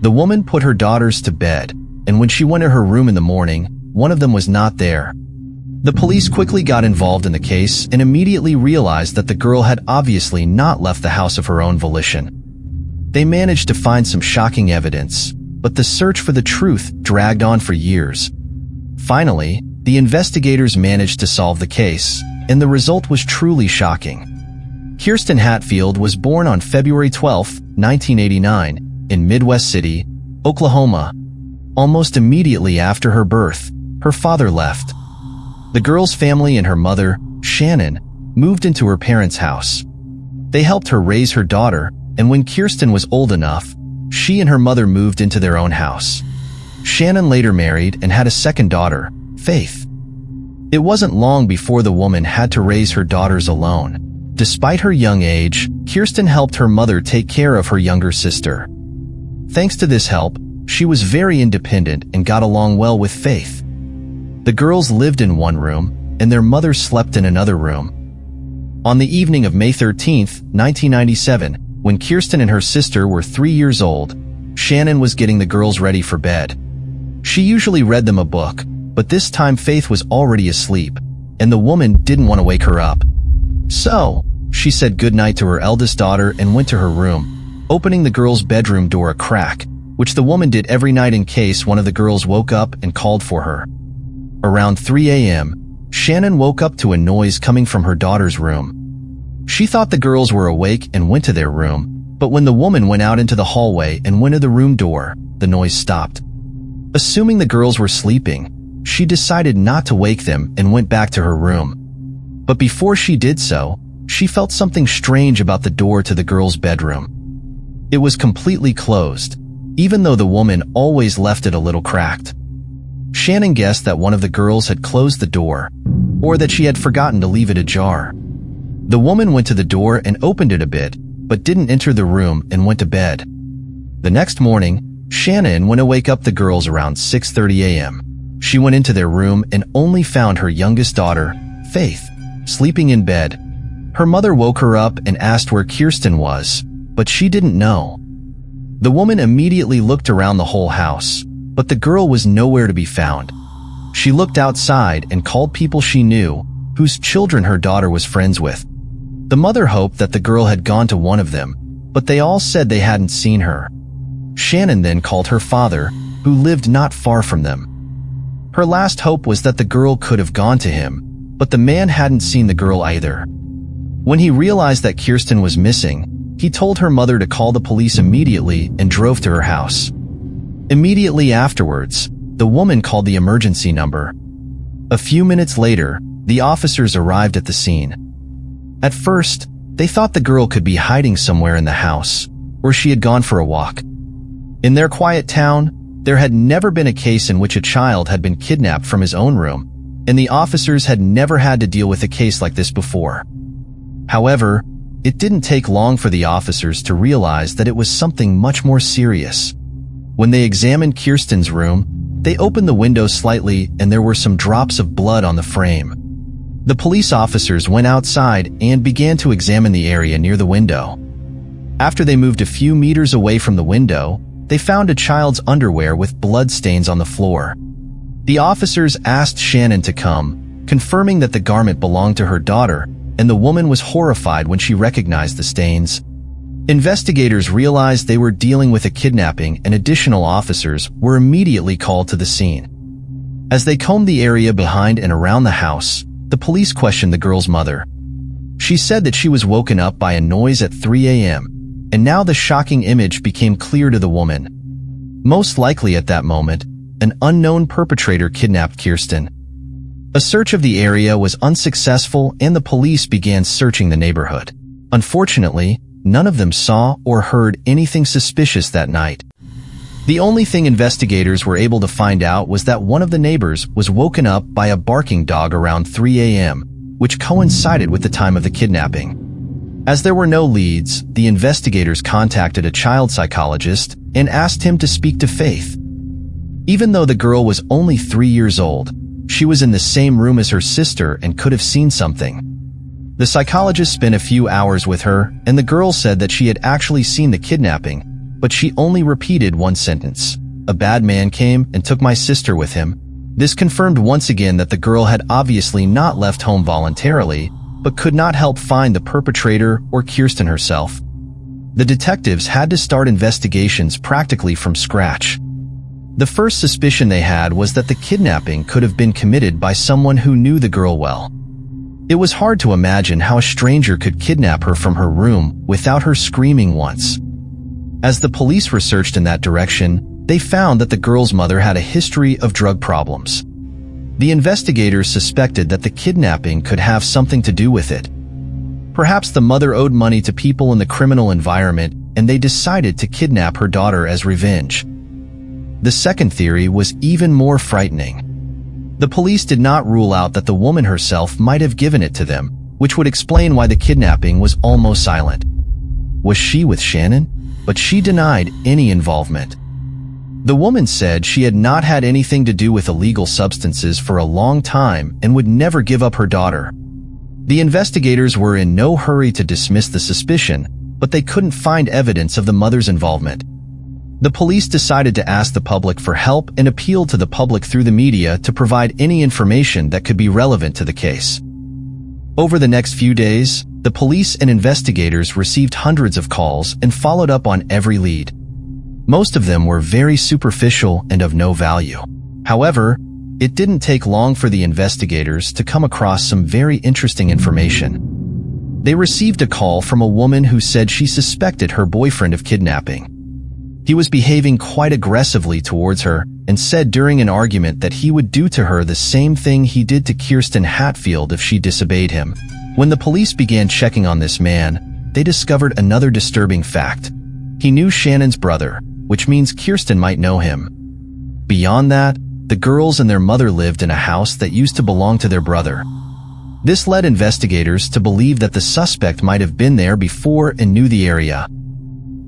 The woman put her daughters to bed, and when she went to her room in the morning, one of them was not there. The police quickly got involved in the case and immediately realized that the girl had obviously not left the house of her own volition. They managed to find some shocking evidence, but the search for the truth dragged on for years. Finally, the investigators managed to solve the case, and the result was truly shocking. Kirsten Hatfield was born on February 12, 1989, in Midwest City, Oklahoma. Almost immediately after her birth, her father left. The girl's family and her mother, Shannon, moved into her parents' house. They helped her raise her daughter, and when Kirsten was old enough, she and her mother moved into their own house. Shannon later married and had a second daughter, Faith. It wasn't long before the woman had to raise her daughters alone. Despite her young age, Kirsten helped her mother take care of her younger sister. Thanks to this help, she was very independent and got along well with Faith. The girls lived in one room, and their mother slept in another room. On the evening of May 13, 1997, when Kirsten and her sister were 3 years old, Shannon was getting the girls ready for bed. She usually read them a book, but this time Faith was already asleep, and the woman didn't want to wake her up. So, she said goodnight to her eldest daughter and went to her room, opening the girl's bedroom door a crack, which the woman did every night in case one of the girls woke up and called for her. Around 3 a.m., Shannon woke up to a noise coming from her daughter's room. She thought the girls were awake and went to their room, but when the woman went out into the hallway and went to the room door, the noise stopped. Assuming the girls were sleeping, she decided not to wake them and went back to her room. But before she did so, she felt something strange about the door to the girls' bedroom. It was completely closed, even though the woman always left it a little cracked. Shannon guessed that one of the girls had closed the door, or that she had forgotten to leave it ajar. The woman went to the door and opened it a bit, but didn't enter the room and went to bed. The next morning, Shannon went to wake up the girls around 6:30 a.m. She went into their room and only found her youngest daughter, Faith, sleeping in bed. Her mother woke her up and asked where Kirsten was, but she didn't know. The woman immediately looked around the whole house, but the girl was nowhere to be found. She looked outside and called people she knew, whose children her daughter was friends with. The mother hoped that the girl had gone to one of them, but they all said they hadn't seen her. Shannon then called her father, who lived not far from them. Her last hope was that the girl could have gone to him, but the man hadn't seen the girl either. When he realized that Kirsten was missing, he told her mother to call the police immediately and drove to her house. Immediately afterwards, the woman called the emergency number. A few minutes later, the officers arrived at the scene. At first, they thought the girl could be hiding somewhere in the house, or she had gone for a walk. In their quiet town, there had never been a case in which a child had been kidnapped from his own room, and the officers had never had to deal with a case like this before. However, it didn't take long for the officers to realize that it was something much more serious. When they examined Kirsten's room, they opened the window slightly and there were some drops of blood on the frame. The police officers went outside and began to examine the area near the window. After they moved a few meters away from the window, they found a child's underwear with blood stains on the floor. The officers asked Shannon to come, confirming that the garment belonged to her daughter, and the woman was horrified when she recognized the stains. Investigators realized they were dealing with a kidnapping and additional officers were immediately called to the scene. As they combed the area behind and around the house, the police questioned the girl's mother. She said that she was woken up by a noise at 3 a.m., and now the shocking image became clear to the woman. Most likely at that moment, an unknown perpetrator kidnapped Kirsten. A search of the area was unsuccessful and the police began searching the neighborhood. Unfortunately, none of them saw or heard anything suspicious that night. The only thing investigators were able to find out was that one of the neighbors was woken up by a barking dog around 3 a.m., which coincided with the time of the kidnapping. As there were no leads, the investigators contacted a child psychologist and asked him to speak to Faith. Even though the girl was only 3 years old, she was in the same room as her sister and could have seen something. The psychologist spent a few hours with her, and the girl said that she had actually seen the kidnapping, but she only repeated one sentence. "A bad man came and took my sister with him." This confirmed once again that the girl had obviously not left home voluntarily, but could not help find the perpetrator or Kirsten herself. The detectives had to start investigations practically from scratch. The first suspicion they had was that the kidnapping could have been committed by someone who knew the girl well. It was hard to imagine how a stranger could kidnap her from her room without her screaming once. As the police researched in that direction, they found that the girl's mother had a history of drug problems. The investigators suspected that the kidnapping could have something to do with it. Perhaps the mother owed money to people in the criminal environment, and they decided to kidnap her daughter as revenge. The second theory was even more frightening. The police did not rule out that the woman herself might have given it to them, which would explain why the kidnapping was almost silent. Was she with Shannon? But she denied any involvement. The woman said she had not had anything to do with illegal substances for a long time and would never give up her daughter. The investigators were in no hurry to dismiss the suspicion, but they couldn't find evidence of the mother's involvement. The police decided to ask the public for help and appealed to the public through the media to provide any information that could be relevant to the case. Over the next few days, the police and investigators received hundreds of calls and followed up on every lead. Most of them were very superficial and of no value. However, it didn't take long for the investigators to come across some very interesting information. They received a call from a woman who said she suspected her boyfriend of kidnapping. He was behaving quite aggressively towards her and said during an argument that he would do to her the same thing he did to Kirsten Hatfield if she disobeyed him. When the police began checking on this man, they discovered another disturbing fact. He knew Shannon's brother, which means Kirsten might know him. Beyond that, the girls and their mother lived in a house that used to belong to their brother. This led investigators to believe that the suspect might have been there before and knew the area.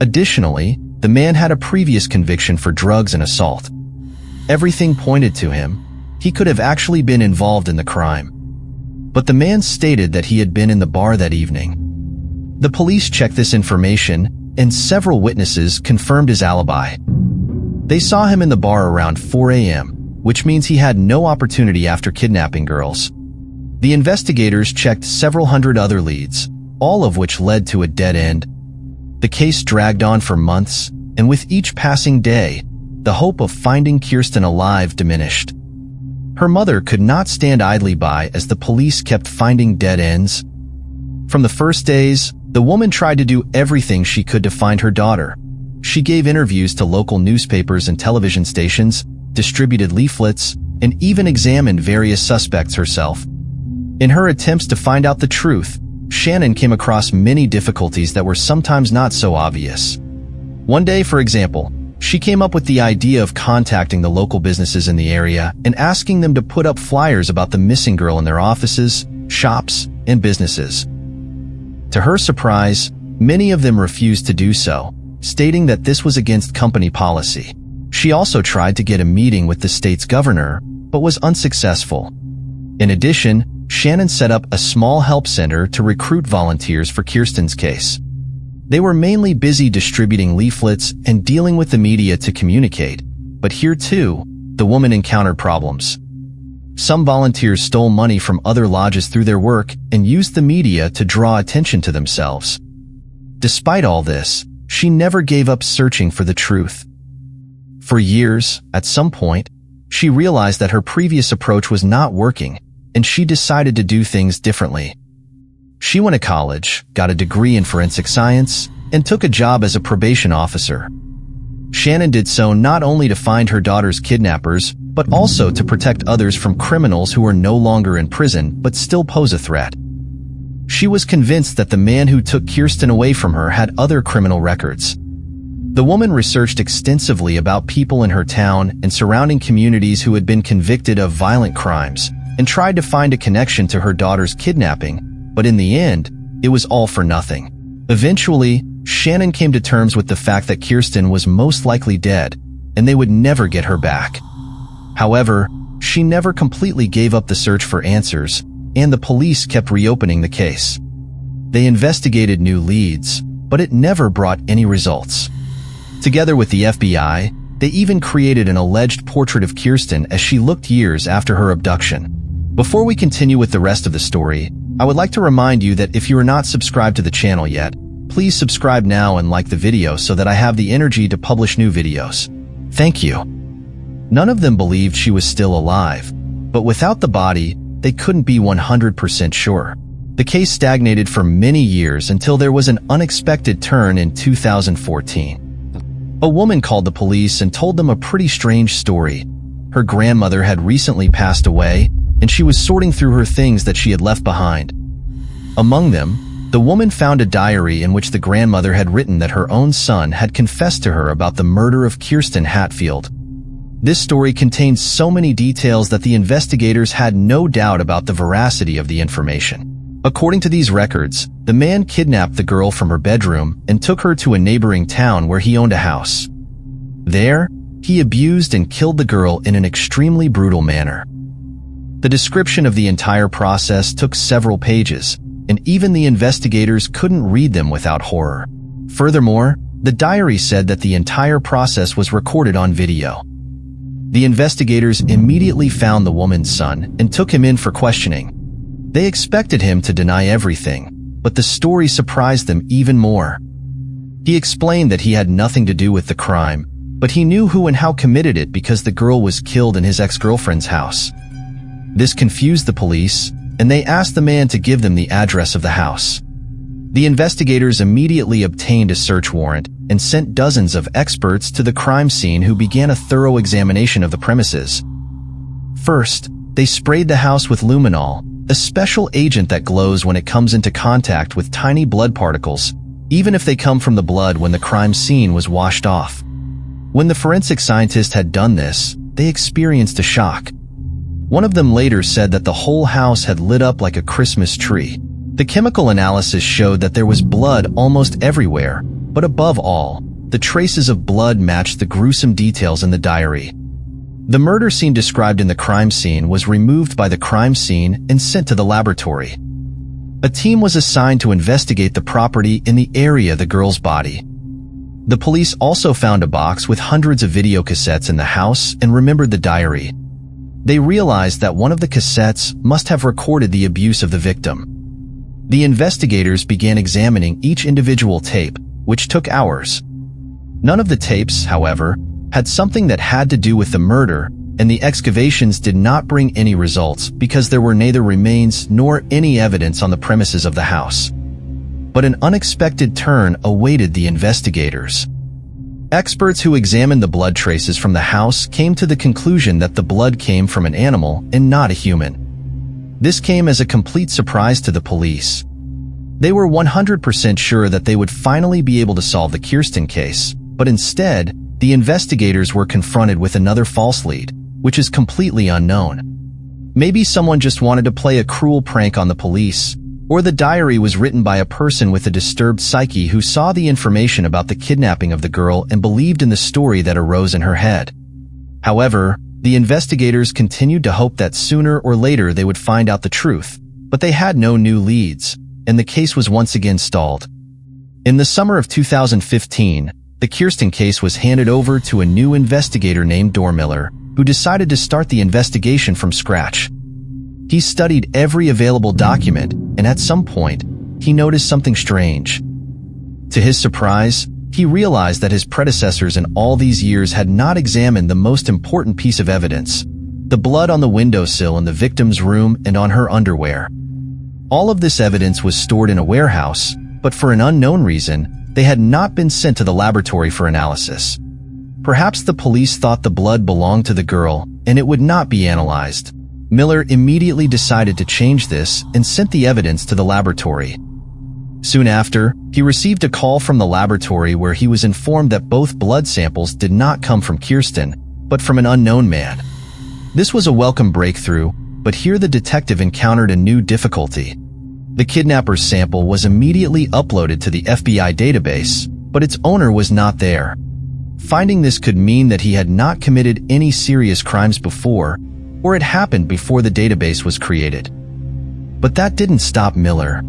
Additionally, the man had a previous conviction for drugs and assault. Everything pointed to him. He could have actually been involved in the crime. But the man stated that he had been in the bar that evening. The police checked this information, and several witnesses confirmed his alibi. They saw him in the bar around 4 a.m., which means he had no opportunity after kidnapping girls. The investigators checked several hundred other leads, all of which led to a dead end. The case dragged on for months, and with each passing day, the hope of finding Kirsten alive diminished. Her mother could not stand idly by as the police kept finding dead ends. From the first days, the woman tried to do everything she could to find her daughter. She gave interviews to local newspapers and television stations, distributed leaflets, and even examined various suspects herself. In her attempts to find out the truth, Shannon came across many difficulties that were sometimes not so obvious. One day, for example, she came up with the idea of contacting the local businesses in the area and asking them to put up flyers about the missing girl in their offices, shops, and businesses. To her surprise, many of them refused to do so, stating that this was against company policy. She also tried to get a meeting with the state's governor, but was unsuccessful. In addition, Shannon set up a small help center to recruit volunteers for Kirsten's case. They were mainly busy distributing leaflets and dealing with the media to communicate, but here too, the woman encountered problems. Some volunteers stole money from other lodges through their work and used the media to draw attention to themselves. Despite all this, she never gave up searching for the truth. For years, at some point, she realized that her previous approach was not working, and she decided to do things differently. She went to college, got a degree in forensic science, and took a job as a probation officer. Shannon did so not only to find her daughter's kidnappers, but also to protect others from criminals who are no longer in prison but still pose a threat. She was convinced that the man who took Kirsten away from her had other criminal records. The woman researched extensively about people in her town and surrounding communities who had been convicted of violent crimes, and tried to find a connection to her daughter's kidnapping, but in the end, it was all for nothing. Eventually, Shannon came to terms with the fact that Kirsten was most likely dead, and they would never get her back. However, she never completely gave up the search for answers, and the police kept reopening the case. They investigated new leads, but it never brought any results. Together with the FBI, they even created an alleged portrait of Kirsten as she looked years after her abduction. Before we continue with the rest of the story, I would like to remind you that if you are not subscribed to the channel yet, please subscribe now and like the video so that I have the energy to publish new videos. Thank you. None of them believed she was still alive, but without the body, they couldn't be 100% sure. The case stagnated for many years until there was an unexpected turn in 2014. A woman called the police and told them a pretty strange story. Her grandmother had recently passed away, and she was sorting through her things that she had left behind. Among them, the woman found a diary in which the grandmother had written that her own son had confessed to her about the murder of Kirsten Hatfield. This story contained so many details that the investigators had no doubt about the veracity of the information. According to these records, the man kidnapped the girl from her bedroom and took her to a neighboring town where he owned a house. There, he abused and killed the girl in an extremely brutal manner. The description of the entire process took several pages, and even the investigators couldn't read them without horror. Furthermore, the diary said that the entire process was recorded on video. The investigators immediately found the woman's son and took him in for questioning. They expected him to deny everything, but the story surprised them even more. He explained that he had nothing to do with the crime, but he knew who and how committed it because the girl was killed in his ex-girlfriend's house. This confused the police, and they asked the man to give them the address of the house. The investigators immediately obtained a search warrant and sent dozens of experts to the crime scene who began a thorough examination of the premises. First, they sprayed the house with luminol, a special agent that glows when it comes into contact with tiny blood particles, even if they come from the blood when the crime scene was washed off. When the forensic scientists had done this, they experienced a shock. One of them later said that the whole house had lit up like a Christmas tree. The chemical analysis showed that there was blood almost everywhere, but above all, the traces of blood matched the gruesome details in the diary. The murder scene described in the crime scene was removed by the crime scene and sent to the laboratory. A team was assigned to investigate the property in the area of the girl's body. The police also found a box with hundreds of video cassettes in the house and remembered the diary. They realized that one of the cassettes must have recorded the abuse of the victim. The investigators began examining each individual tape, which took hours. None of the tapes, however, had something that had to do with the murder, and the excavations did not bring any results because there were neither remains nor any evidence on the premises of the house. But an unexpected turn awaited the investigators. Experts who examined the blood traces from the house came to the conclusion that the blood came from an animal and not a human. This came as a complete surprise to the police. They were 100% sure that they would finally be able to solve the Kirsten case, but instead, the investigators were confronted with another false lead, which is completely unknown. Maybe someone just wanted to play a cruel prank on the police, or the diary was written by a person with a disturbed psyche who saw the information about the kidnapping of the girl and believed in the story that arose in her head. However, the investigators continued to hope that sooner or later they would find out the truth, but they had no new leads, and the case was once again stalled. In the summer of 2015, the Kirsten case was handed over to a new investigator named Miller, who decided to start the investigation from scratch. He studied every available document, and at some point, he noticed something strange. To his surprise, he realized that his predecessors in all these years had not examined the most important piece of evidence: the blood on the windowsill in the victim's room and on her underwear. All of this evidence was stored in a warehouse, but for an unknown reason, they had not been sent to the laboratory for analysis. Perhaps the police thought the blood belonged to the girl, and it would not be analyzed. Miller immediately decided to change this and sent the evidence to the laboratory. Soon after, he received a call from the laboratory where he was informed that both blood samples did not come from Kirsten, but from an unknown man. This was a welcome breakthrough, but here the detective encountered a new difficulty. The kidnapper's sample was immediately uploaded to the FBI database, but its owner was not there. Finding this could mean that he had not committed any serious crimes before, or it happened before the database was created. But that didn't stop Miller.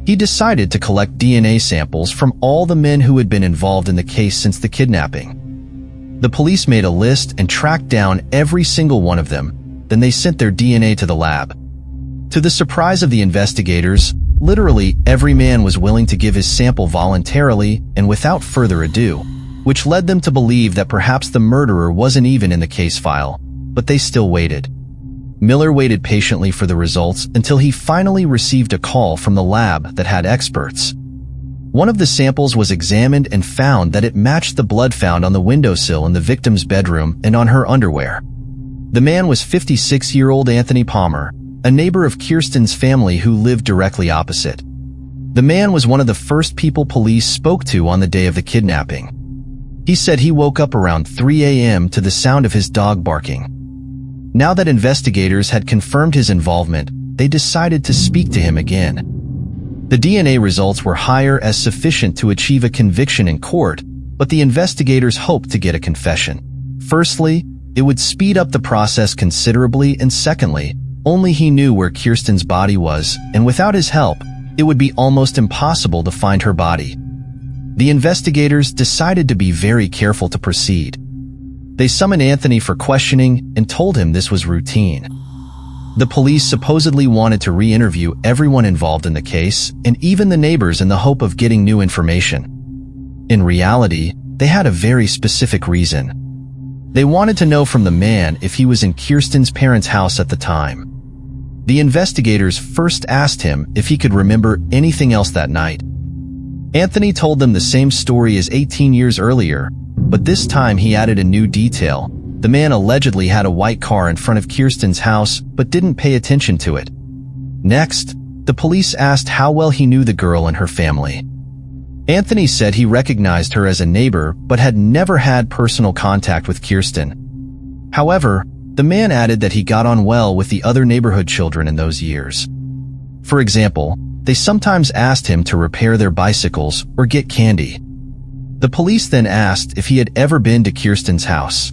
He decided to collect DNA samples from all the men who had been involved in the case since the kidnapping. The police made a list and tracked down every single one of them, then they sent their DNA to the lab. To the surprise of the investigators, literally every man was willing to give his sample voluntarily and without further ado, which led them to believe that perhaps the murderer wasn't even in the case file, but they still waited. Miller waited patiently for the results until he finally received a call from the lab that had experts. One of the samples was examined and found that it matched the blood found on the windowsill in the victim's bedroom and on her underwear. The man was 56-year-old Anthony Palmer, a neighbor of Kirsten's family who lived directly opposite. The man was one of the first people police spoke to on the day of the kidnapping. He said he woke up around 3 a.m. to the sound of his dog barking. Now that investigators had confirmed his involvement, they decided to speak to him again. The DNA results were higher as sufficient to achieve a conviction in court, but the investigators hoped to get a confession. Firstly, it would speed up the process considerably, and secondly, only he knew where Kirsten's body was, and without his help, it would be almost impossible to find her body. The investigators decided to be very careful to proceed. They summoned Anthony for questioning and told him this was routine. The police supposedly wanted to re-interview everyone involved in the case and even the neighbors in the hope of getting new information. In reality, they had a very specific reason. They wanted to know from the man if he was in Kirsten's parents' house at the time. The investigators first asked him if he could remember anything else that night. Anthony told them the same story as 18 years earlier, but this time he added a new detail. The man allegedly had a white car in front of Kirsten's house but didn't pay attention to it. Next, the police asked how well he knew the girl and her family. Anthony said he recognized her as a neighbor but had never had personal contact with Kirsten. However, the man added that he got on well with the other neighborhood children in those years. For example, they sometimes asked him to repair their bicycles or get candy. The police then asked if he had ever been to Kirsten's house.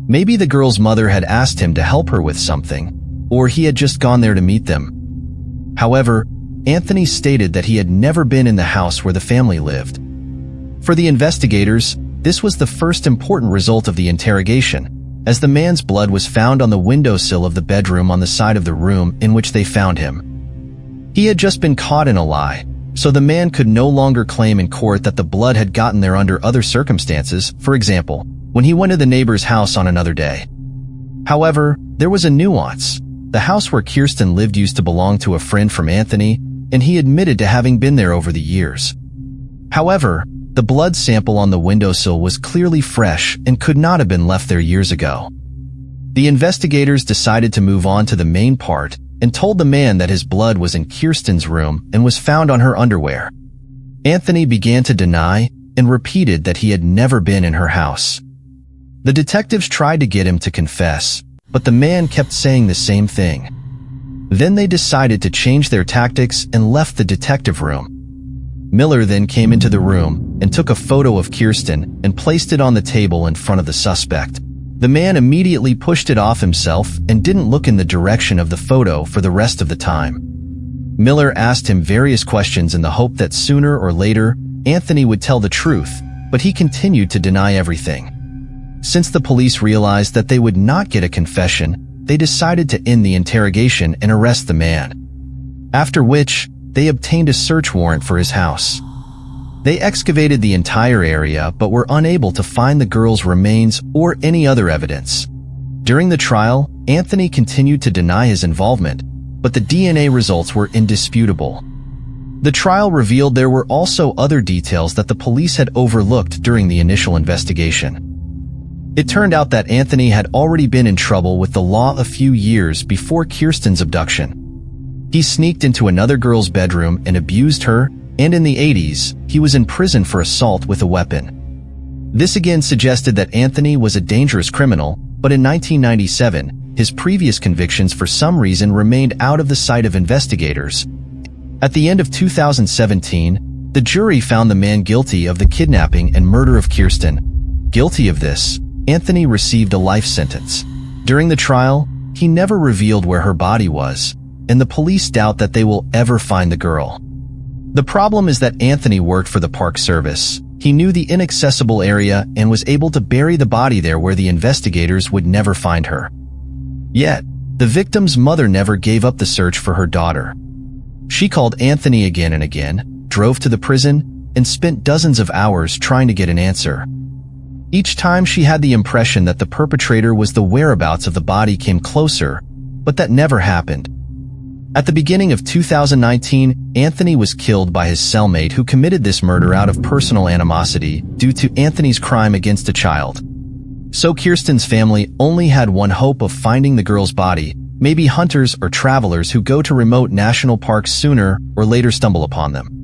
Maybe the girl's mother had asked him to help her with something, or he had just gone there to meet them. However, Anthony stated that he had never been in the house where the family lived. For the investigators, this was the first important result of the interrogation, as the man's blood was found on the windowsill of the bedroom on the side of the room in which they found him. He had just been caught in a lie, so the man could no longer claim in court that the blood had gotten there under other circumstances, for example, when he went to the neighbor's house on another day. However, there was a nuance. The house where Kirsten lived used to belong to a friend from Anthony, and he admitted to having been there over the years. However, the blood sample on the windowsill was clearly fresh and could not have been left there years ago. The investigators decided to move on to the main part and told the man that his blood was in Kirsten's room and was found on her underwear. Anthony began to deny and repeated that he had never been in her house. The detectives tried to get him to confess, but the man kept saying the same thing. Then they decided to change their tactics and left the detective room. Miller then came into the room and took a photo of Kirsten and placed it on the table in front of the suspect. The man immediately pushed it off himself and didn't look in the direction of the photo for the rest of the time. Miller asked him various questions in the hope that sooner or later, Anthony would tell the truth, but he continued to deny everything. Since the police realized that they would not get a confession, they decided to end the interrogation and arrest the man. After which, they obtained a search warrant for his house. They excavated the entire area but were unable to find the girl's remains or any other evidence. During the trial, Anthony continued to deny his involvement, but the DNA results were indisputable. The trial revealed there were also other details that the police had overlooked during the initial investigation. It turned out that Anthony had already been in trouble with the law a few years before Kirsten's abduction. He sneaked into another girl's bedroom and abused her, and in the 80s, he was in prison for assault with a weapon. This again suggested that Anthony was a dangerous criminal, but in 1997, his previous convictions for some reason remained out of the sight of investigators. At the end of 2017, the jury found the man guilty of the kidnapping and murder of Kirsten. Guilty of this, Anthony received a life sentence. During the trial, he never revealed where her body was, and the police doubt that they will ever find the girl. The problem is that Anthony worked for the Park Service. He knew the inaccessible area and was able to bury the body there where the investigators would never find her. Yet, the victim's mother never gave up the search for her daughter. She called Anthony again and again, drove to the prison, and spent dozens of hours trying to get an answer. Each time she had the impression that the perpetrator was the whereabouts of the body came closer, but that never happened. At the beginning of 2019, Anthony was killed by his cellmate who committed this murder out of personal animosity due to Anthony's crime against a child. So Kirsten's family only had one hope of finding the girl's body. Maybe hunters or travelers who go to remote national parks sooner or later stumble upon them.